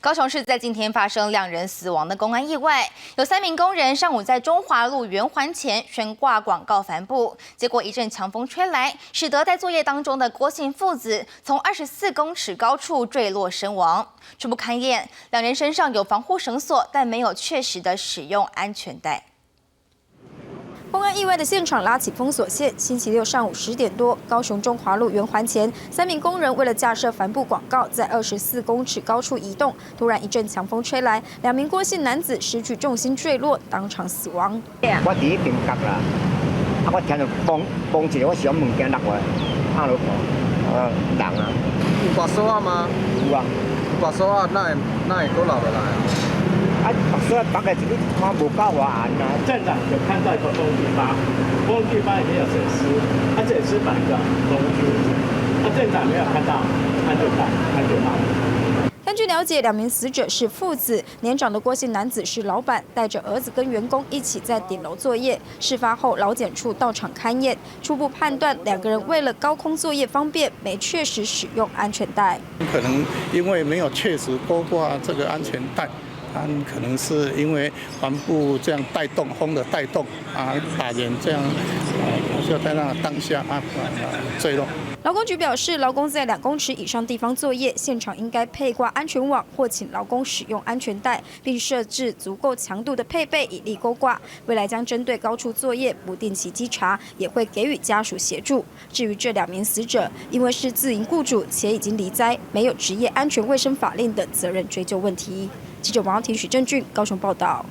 高雄市在今天发生2人死亡的公安意外，有3名工人上午在中华路圆环前悬挂广告帆布，结果一阵强风吹来，使得在作业当中的郭姓父子从24公尺高处坠落身亡。初步勘验，2人身上有防护绳索，但没有确实的使用安全带。 公安意外的现场拉起封锁线。星期六上午10点多，高雄中华路圆环前，3名工人为了架设帆布广告，在24公尺高处移动，突然一阵强风吹来，2名郭姓男子失去重心坠落，当场死亡。我第一点夹啦，我听到嘣一下，我想物件落下来，拍落看，人啊，有把手啊吗？有啊，有把手啊，那会都落下来啊？ 把手绑在这里，看无够远啊。站长有看到一个工具包，工具包里面有水丝，这也是绑一个工具，站长没有看到安全带。根据了解，2名死者是父子，年长的郭姓男子是老板，带着儿子跟员工一起在顶楼作业。事发后，劳检处到场勘验，初步判断2个人为了高空作业方便，没确实使用安全带。可能因为没有确实勾挂这个安全带。 可能是因为帆布这样带动风的带动把人这样就在那当下坠落。劳工局表示，劳工在2公尺以上地方作业，现场应该配挂安全网，或请劳工使用安全带，并设置足够强度的配备以利勾挂。未来将针对高处作业不定期稽查，也会给予家属协助。至于这2名死者，因为是自营雇主且已经离灾，没有职业安全卫生法令的责任追究问题。记者王耀庭、许正俊高雄报道。